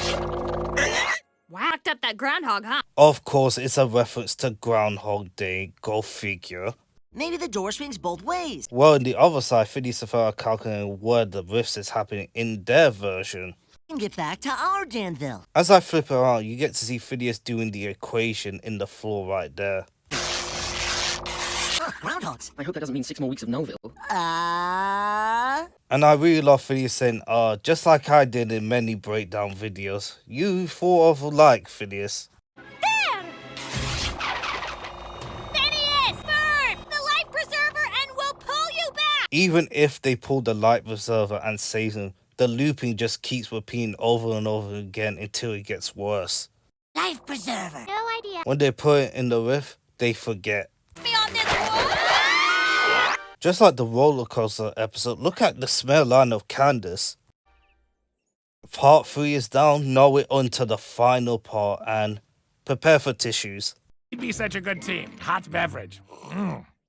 Whacked up that groundhog, huh? Of course, it's a reference to Groundhog Day, go figure. Maybe the door swings both ways. Well, on the other side, Phineas and Ferb are calculating where the rift is happening in their version. And get back to our Danville. As I flip around, you get to see Phineas doing the equation in the floor right there. Groundhogs. I hope that doesn't mean 6 more weeks of Noville. And I really love Phineas saying, just like I did in many breakdown videos. You thought of like, Phineas. There! Phineas! Ferb! The life preserver and we'll pull you back! Even if they pull the light preserver and save him, the looping just keeps repeating over and over again until it gets worse. Life preserver. No idea. When they put it in the rift, they forget. Me on this one! Just like the roller coaster episode, look at the smell line of Candace. Part 3 is down, now we're on to the final part and prepare for tissues. You'd be such a good team. Hot beverage.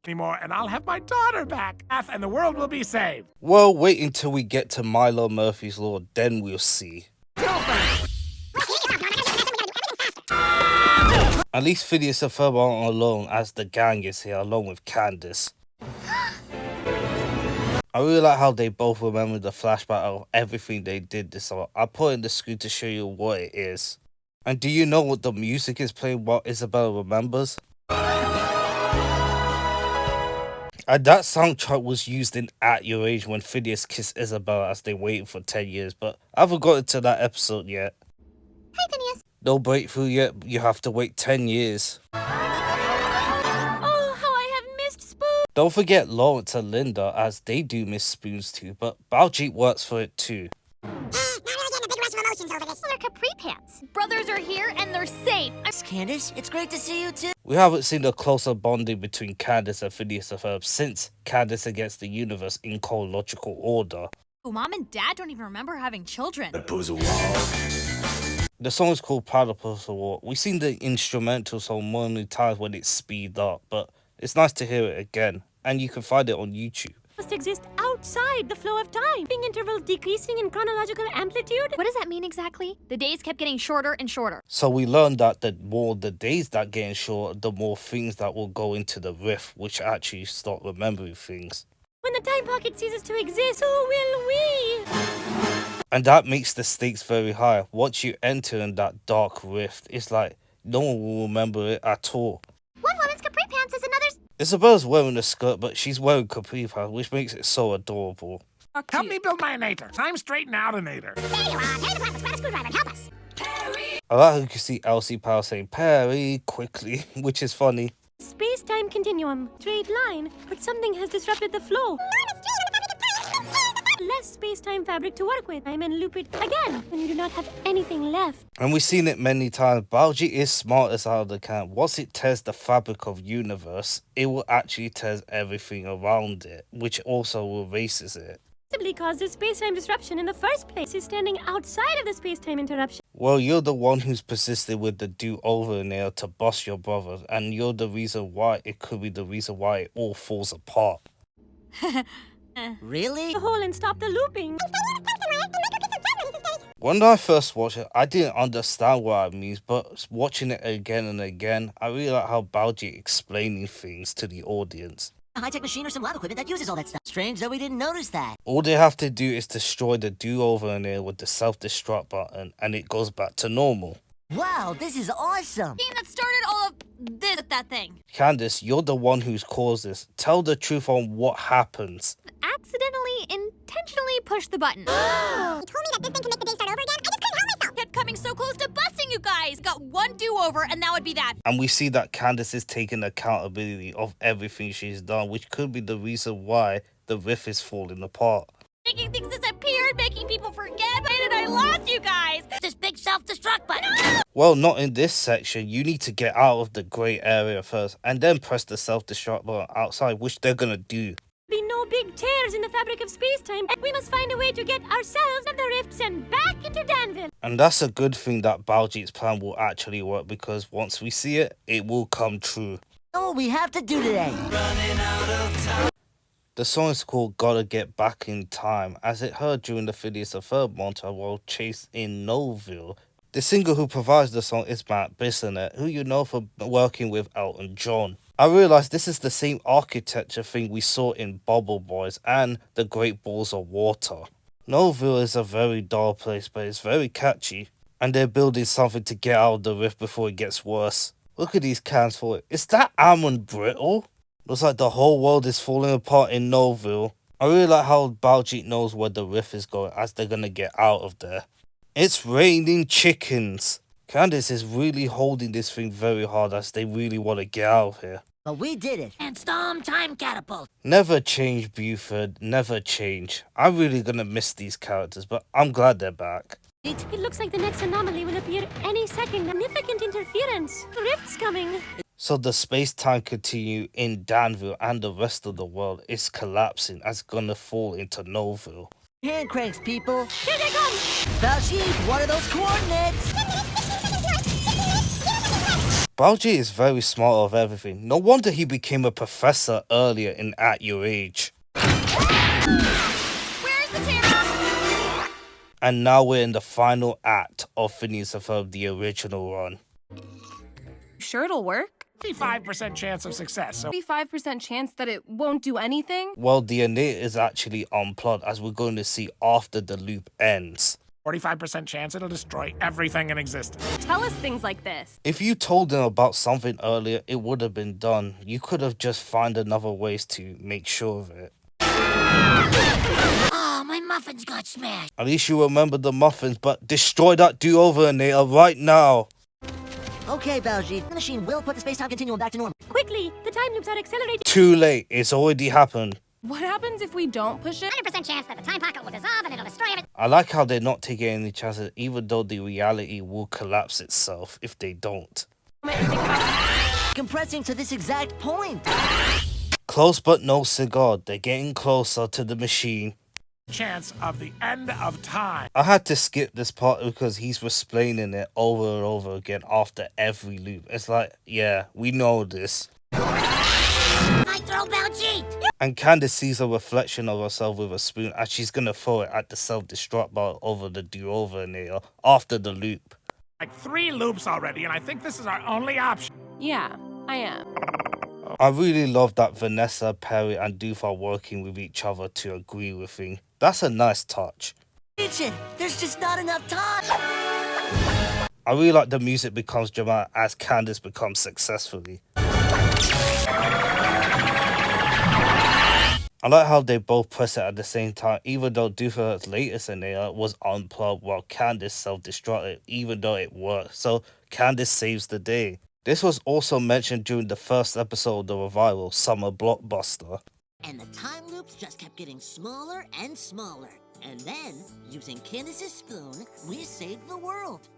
Anymore, and I'll have my daughter back. And the world will be saved. Well, wait until we get to Milo Murphy's Law, then we'll see. At least Phineas and Ferb aren't alone as the gang is here along with Candace. I really like how they both remember the flashback of everything they did this summer. I'll put it in the screen to show you what it is. And do you know what the music is playing while Isabella remembers? And that soundtrack was used in At Your Age when Phineas kissed Isabella as they waited for 10 years, but I haven't gotten to that episode yet. Hi, Phineas. No breakthrough yet, you have to wait 10 years. Oh, how I have missed Spoon. Don't forget Lawrence and Linda as they do miss Spoons too, but Baljeet works for it too. Not really getting a big rush of emotions over this. They're capri pants. Brothers are here and they're safe. Candace, it's great to see you too. We haven't seen a closer bonding between Candace and Phineas and Ferb since Candace Against the Universe in chronological order. Oh, Mom and Dad don't even remember having children. The song is called Platypus War. We've seen the instrumental song many times when it's speed up, but it's nice to hear it again, and you can find it on YouTube. Must exist outside the flow of time. Being intervals decreasing in chronological amplitude. What does that mean exactly? The days kept getting shorter and shorter. So we learned that the more the days that getting short, the more things that will go into the rift, which actually start remembering things. When the time pocket ceases to exist, so will we. And that makes the stakes very high. Once you enter in that dark rift, it's like no one will remember it at all. One woman's capri pants is another's. Isabella's wearing a skirt, but she's wearing capri pants, which makes it so adorable. Help me build my nator. Time straighten out a nator. There you are. Harry the Platypus, grab a screwdriver and help us. I like how you can see Elsie Powell saying Perry quickly, which is funny. Space-time continuum, straight line, but something has disrupted the flow. Less space-time fabric to work with. I'm in loop it again when you do not have anything left. And we've seen it many times. Biology is smart as how they can. Once it tears the fabric of universe, it will actually tear everything around it, which also erases it. Possibly caused a space-time disruption in the first place. Is standing outside of the space-time interruption. Well, you're the one who's persisted with the do-over nail to bust your brother, and you're the reason why it could be the reason why it all falls apart. Really? The hole and stop the looping. When I first watched it, I didn't understand what it means, but watching it again and again, I really like how Biology explaining things to the audience. A high-tech machine or some lab equipment that uses all that stuff. Strange though we didn't notice that. All they have to do is destroy the do-over nail with the self-destruct button, and it goes back to normal. Wow, this is awesome. Thing that started all of this with that thing. Candace, you're the one who's caused this. Tell the truth on what happens. Accidentally, intentionally pushed the button. You told me that this thing can make the day start over again. I just couldn't help myself. Kept coming so close to busting you guys. Got one do-over, and that would be that. And we see that Candace is taking accountability of everything she's done, which could be the reason why the riff is falling apart. Making things disappear, making people forget, and I lost you guys. This big self-destruct button. Well, not in this section. You need to get out of the grey area first, and then press the self-destruct button outside, which they're gonna do. Be no big tears in the fabric of space-time. We must find a way to get ourselves and the rifts and back into Danville. And that's a good thing that Baljeet's plan will actually work, because once we see it, it will come true. Oh, we have to do today. The song is called Gotta Get Back in Time, as it heard during the Phineas and Ferb montage while chased in Noville. The singer who provides the song is Matt Bissonette, who you know for working with Elton John. I realised this is the same architecture thing we saw in Bubble Boys and The Great Balls of Water. Noville is a very dull place, but it's very catchy, and they're building something to get out of the rift before it gets worse. Look at these cans for it. Is that almond brittle? Looks like the whole world is falling apart in Noville. I really like how Baljeet knows where the rift is going, as they're gonna get out of there. It's raining chickens. Candace is really holding this thing very hard, as they really want to get out of here. But we did it. And storm time catapult. Never change, Buford. Never change. I'm really gonna miss these characters, but I'm glad they're back. It looks like the next anomaly will appear any second. Significant interference. Rifts coming. So the space-time continuum in Danville and the rest of the world is collapsing, as it's gonna fall into Noville. Hand cranks, people. Here they come. Baljeet, what are those coordinates? Baljeet is very smart of everything. No wonder he became a professor earlier in At Your Age. Where's the table? And now we're in the final act of Phineas and Ferb, the original run. Sure it'll work? 55% chance of success, so 35% chance that it won't do anything? Well, the innate is actually unplugged, as we're going to see after the loop ends. 45% chance it'll destroy everything in existence. Tell us things like this. If you told them about something earlier, it would have been done. You could have just found another ways to make sure of it. Oh, my muffins got smashed. At least you remember the muffins, but destroy that do-over nail right now. Okay, Baljeet. The machine will put the space-time continuum back to normal. Quickly, the time loops are accelerating. Too late. It's already happened. What happens if we don't push it? 100% chance that the time pocket will dissolve and it'll destroy everything. I like how they're not taking any chances, even though the reality will collapse itself if they don't. Compressing to this exact point. Close but no cigar. They're getting closer to the machine. Chance of the end of time. I had to skip this part because he's explaining it over and over again after every loop. It's like, yeah, we know this. I throw Baljeet. And Candace sees a reflection of herself with a spoon, as she's gonna throw it at the self-destruct bar over the do-over nail after the loop. Like 3 loops already, and I think this is our only option. Yeah, I am. I really love that Vanessa, Perry, and Doof are working with each other to agree with things. That's a nice touch. There's just not enough time. I really like the music becomes dramatic as Candace becomes successfully. I like how they both press it at the same time, even though Doofer's latest inhaler was unplugged while Candace self-destructed, even though it worked, so Candace saves the day. This was also mentioned during the first episode of the revival, Summer Blockbuster. And the time loops just kept getting smaller and smaller. And then, using Candace's spoon, we saved the world.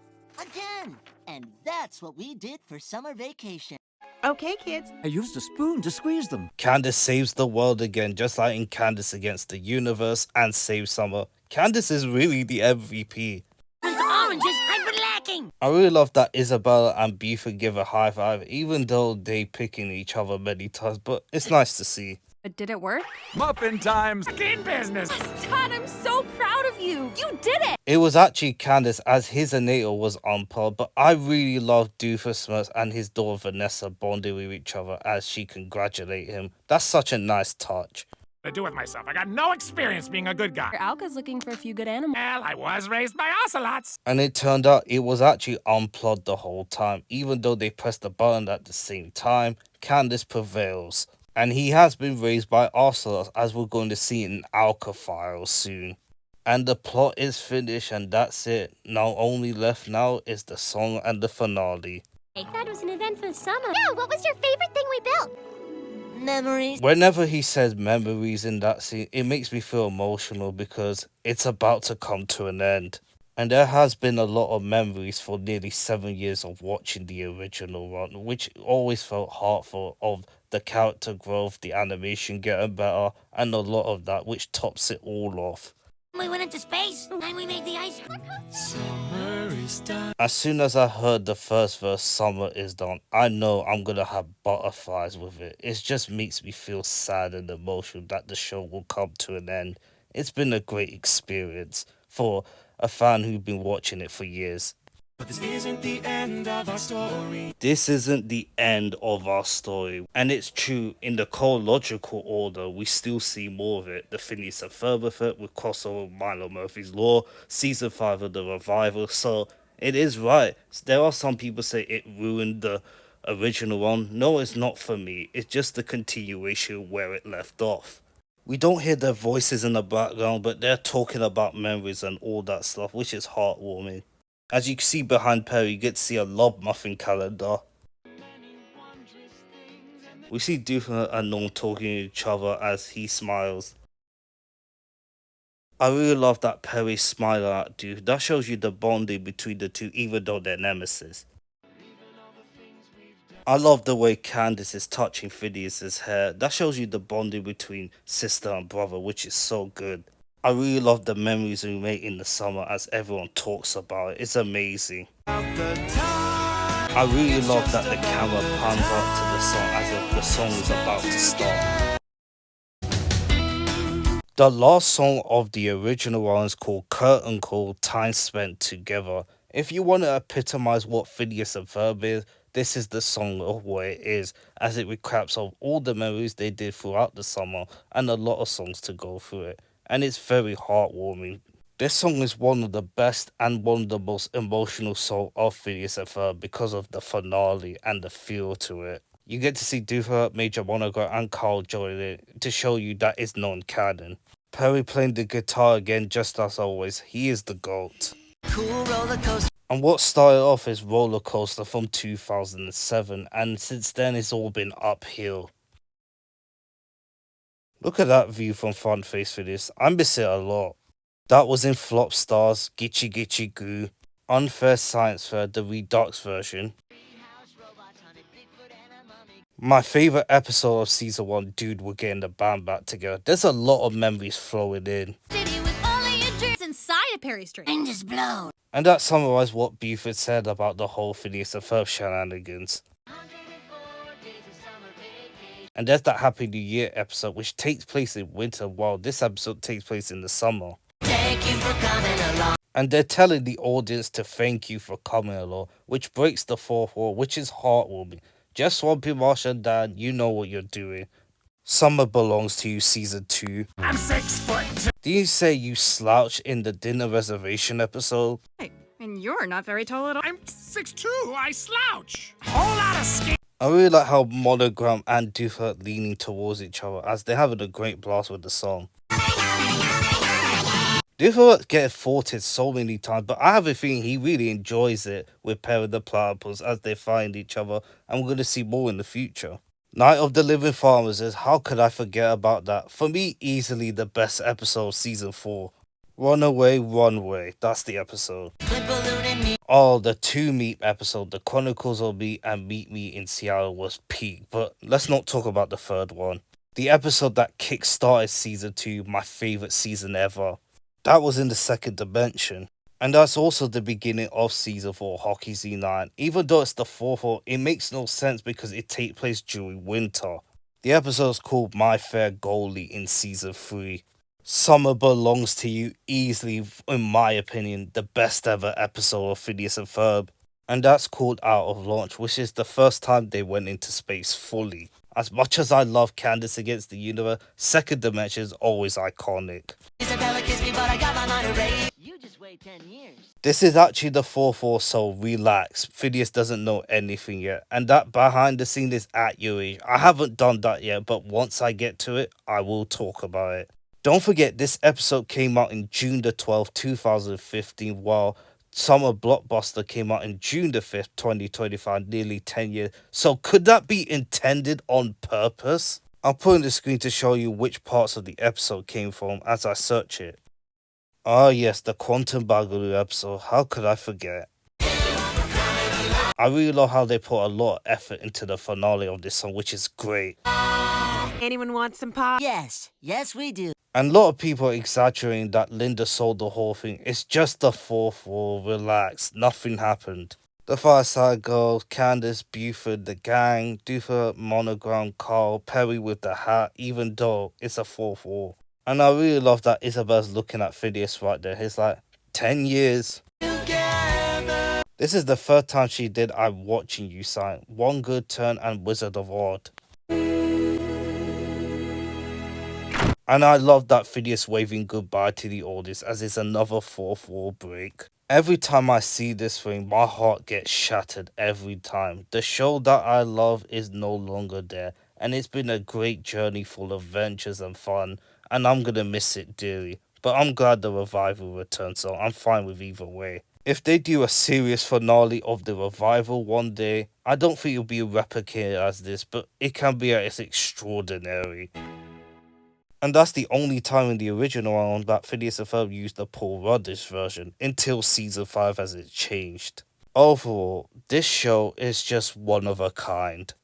Again! And that's what we did for summer vacation. Okay, kids. I used a spoon to squeeze them. Candace saves the world again, just like in Candace Against the Universe and Save Summer. Candace is really the MVP. Those oranges, I've been lacking! I really love that Isabella and Buford give a high five, even though they picking each other many times, but it's nice to see. But did it work? Muffin times. In business. Dad, I'm so proud of you. You did it. It was actually Candace as his antenatal was unplugged, but I really love Doofenshmirtz and his daughter Vanessa bonding with each other as she congratulated him. That's such a nice touch. To do with myself. I got no experience being a good guy. Your Alka's looking for a few good animals. Well, I was raised by ocelots. And it turned out it was actually unplugged the whole time. Even though they pressed the button at the same time, Candace prevails. And he has been raised by ocelots, as we're going to see in Alka Files soon. And the plot is finished, and that's it. Now only left now is the song and the finale. That was an eventful summer. Yeah, what was your favorite thing we built? Memories. Whenever he says memories in that scene, it makes me feel emotional because it's about to come to an end. And there has been a lot of memories for nearly 7 years of watching the original run, which always felt heartful of the character growth, the animation getting better, and a lot of that which tops it all off. We went into space, and we made the ice cream. As soon as I heard the first verse, Summer is done, I know I'm gonna have butterflies with it. It just makes me feel sad and emotional that the show will come to an end. It's been a great experience for a fan who's been watching it for years. But this isn't the end of our story. This isn't the end of our story. And it's true, in the chronological order, we still see more of it. The Phineas and Ferb effect with crossover with Milo Murphy's Law, Season 5 of the revival. So, it is right. There are some people say it ruined the original one. No, it's not for me. It's just the continuation where it left off. We don't hear their voices in the background, but they're talking about memories and all that stuff, which is heartwarming. As you can see behind Perry, you get to see a Lob Muffin calendar. We see Doofer and Norm talking to each other as he smiles. I really love that Perry's smiling at Doofer. That shows you the bonding between the two, even though they're nemesis. I love the way Candace is touching Phineas's hair. That shows you the bonding between sister and brother, which is so good. I really love the memories we make in the summer as everyone talks about it. It's amazing. I really love that the camera pans up to the song as if the song is about to start. The last song of the original one is called Curtain Call, Time Spent Together. If you want to epitomize what Phineas and Ferb is, this is the song of what it is, as it recaps of all the memories they did throughout the summer and a lot of songs to go through it. And it's very heartwarming. This song is one of the best and one of the most emotional songs of Phineas and Ferb because of the finale and the feel to it. You get to see Doofer, Major Monaco and Carl join it to show you that it's non-canon. Perry playing the guitar again just as always, he is the GOAT. Cool roller coaster. And what started off as Roller Coaster from 2007 and since then it's all been uphill. Look at that view from front face for this. I miss it a lot. That was in Flop Stars, Gitchy Gitchy Goo, Unfair Science Fair, the Redux version. My favourite episode of Season 1, Dude, we're getting the band back together. There's a lot of memories flowing in. It was only a dream inside of Perry Street. And just blown. And that summarised what Buford said about the whole Phineas and Ferb shenanigans. And there's that Happy New Year episode, which takes place in winter, while this episode takes place in the summer. Thank you for coming along. And they're telling the audience to thank you for coming along, which breaks the fourth wall, which is heartwarming. Just Swampy, Marsh and Dan, you know what you're doing. Summer Belongs to You, Season 2. I'm 6'2". Do you say you slouched in the dinner reservation episode? Hey, And you're not very tall at all. I'm 6'2", I slouch. Whole lot of skin. I really like how Monogram and Doof are leaning towards each other as they're having a great blast with the song. Doof gets thwarted so many times, but I have a feeling he really enjoys it with Pair of the Platypus as they find each other, and we're going to see more in the future. Night of the Living Farmers is, how could I forget about that? For me, easily the best episode of season 4. Runaway, Runway, that's the episode. Oh, the 2 Meet episode, The Chronicles of Me and Meet Me in Seattle was peak, but let's not talk about the third one. The episode that kick-started season 2, my favourite season ever. That was in the second dimension. And that's also the beginning of season 4, Hockey Z9. Even though it's the fourth one, it makes no sense because it takes place during winter. The episode is called My Fair Goalie in season 3. Summer Belongs to You, easily, in my opinion, the best ever episode of Phineas and Ferb. And that's called Out of Launch, which is the first time they went into space fully. As much as I love Candace Against the Universe, Second Dimension is always iconic. Isabella kissed me, but I got my mind erased. You just wait 10 years. This is actually the fourth war, so relax. Phineas doesn't know anything yet. And that behind the scene is at your age. I haven't done that yet, but once I get to it, I will talk about it. Don't forget, this episode came out in June the 12th, 2015, while Summer Blockbuster came out in June the 5th, 2025, nearly 10 years. So could that be intended on purpose? I'll put on the screen to show you which parts of the episode came from as I search it. Ah yes, the Quantum Bagaloo episode, how could I forget? I really love how they put a lot of effort into the finale of this song, which is great. Anyone want some pop? Yes, we do. And a lot of people are exaggerating that Linda sold the whole thing. It's just the fourth wall, relax, nothing happened. The Fireside Girls, Candace, Buford, the gang, Doofer, Monogram, Carl, Perry with the hat, even though it's a fourth wall. And I really love that Isabel's looking at Phineas right there. He's like, 10 years. Together. This is the third time she did I'm Watching You sign. One Good Turn and Wizard of Oz. And I love that Phineas waving goodbye to the audience as it's another fourth wall break. Every time I see this thing, my heart gets shattered every time. The show that I love is no longer there, and it's been a great journey full of adventures and fun, and I'm gonna miss it dearly. But I'm glad the revival returned, so I'm fine with either way. If they do a serious finale of the revival one day, I don't think it'll be replicated as this, but it can be as extraordinary. And that's the only time in the original one that Phineas and Ferb used the Paul Rudd-ish version, until season 5 as it changed. Overall, this show is just one of a kind.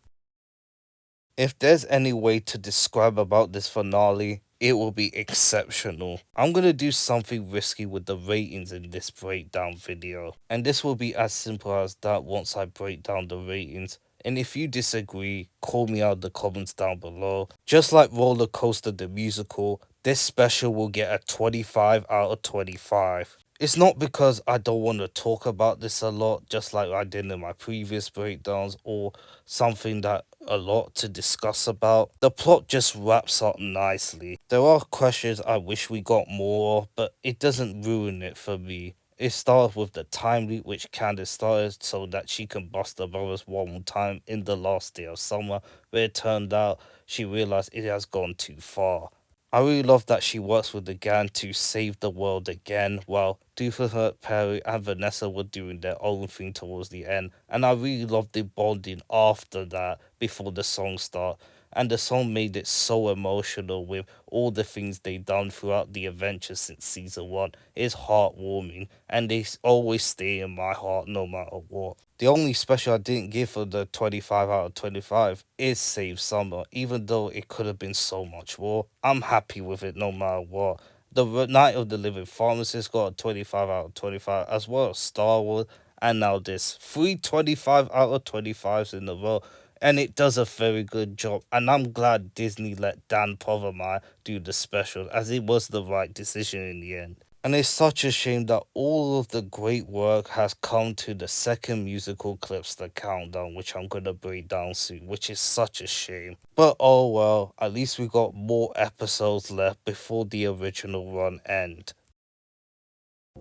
If there's any way to describe about this finale, it will be exceptional. I'm gonna do something risky with the ratings in this breakdown video, and this will be as simple as that once I break down the ratings. And if you disagree, call me out in the comments down below. Just like Roller Coaster the musical, this special will get a 25 out of 25. It's not because I don't want to talk about this a lot, just like I did in my previous breakdowns, or something that a lot to discuss about. The plot just wraps up nicely. There are questions I wish we got more of, but it doesn't ruin it for me. It starts with the time leap which Candace started so that she can bust the brothers one more time in the last day of summer, where it turned out she realized it has gone too far. I really love that she works with the gang to save the world again, while Doofenshmirtz, Perry and Vanessa were doing their own thing towards the end, and I really loved the bonding after that, before the song started. And the song made it so emotional with all the things they done throughout the adventures since season 1. It's heartwarming, and they always stay in my heart no matter what. The only special I didn't give for the 25 out of 25 is Save Summer, even though it could have been so much more. I'm happy with it no matter what. The Night of the Living Pharmacist got a 25 out of 25, as well as Star Wars, and now this. 3 25 out of 25s in a row. And it does a very good job, and I'm glad Disney let Dan Povermeyer do the special, as it was the right decision in the end. And it's such a shame that all of the great work has come to the second musical clips, The Countdown, which I'm gonna break down soon, which is such a shame. But oh well, at least we got more episodes left before the original run end.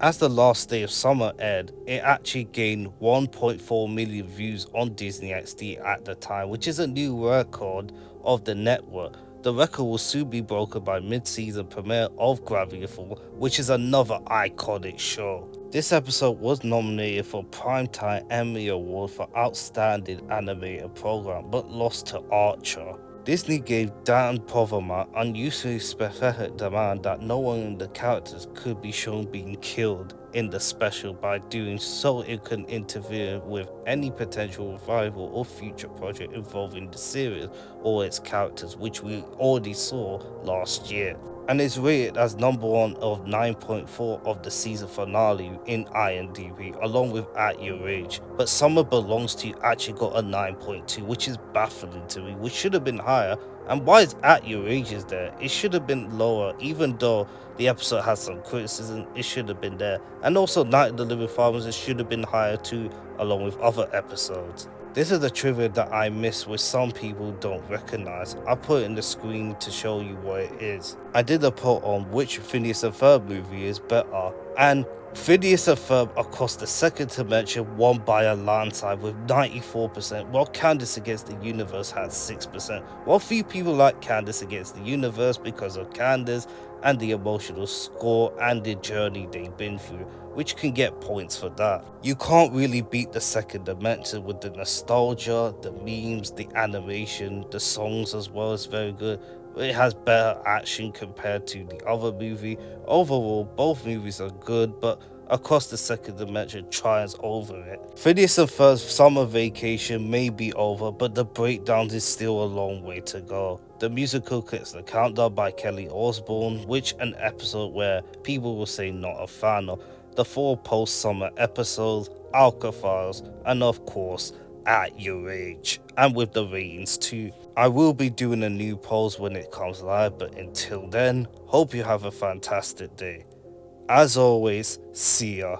As the last day of summer aired, it actually gained 1.4 million views on Disney XD at the time, which is a new record of the network. The record will soon be broken by mid-season premiere of Gravity Falls, which is another iconic show. This episode was nominated for Primetime Emmy Award for Outstanding Animated Program, but lost to Archer. Disney gave Dan Poverman unusually specific demand that no one in the characters could be shown being killed in the special. By doing so, it could interfere with any potential revival or future project involving the series or its characters, which we already saw last year. And is rated as #1 of 9.4 of the season finale in IMDb, along with At Your Age. But Summer Belongs to You actually got a 9.2, which is baffling to me, which should have been higher. And why is At Your Age is there? It should have been lower, even though the episode has some criticism, it should have been there. And also Night of the Living Pharmacist should have been higher too, along with other episodes. This is the trivia that I missed, which some people don't recognize. I put it in the screen to show you what it is. I did a poll on which Phineas and Ferb movie is better, and Phineas and Ferb across the second dimension won by a landslide with 94%, while Candace Against the Universe had 6%. While few people like Candace Against the Universe because of Candace and the emotional score and the journey they've been through, which can get points for that. You can't really beat the second dimension with the nostalgia, the memes, the animation, the songs as well is very good. It has better action compared to the other movie. Overall, both movies are good, but Across the Second Dimension triumphs over it. Phineas and Ferb's summer vacation may be over, but the breakdown is still a long way to go. The musical gets The Countdown by Kelly Osbourne, which an episode where people will say not a fan of. The 4 post-summer episodes, Alka Files, and of course, At Your Age, and with the ratings too. I will be doing a new polls when it comes live, but until then, hope you have a fantastic day. As always, see ya.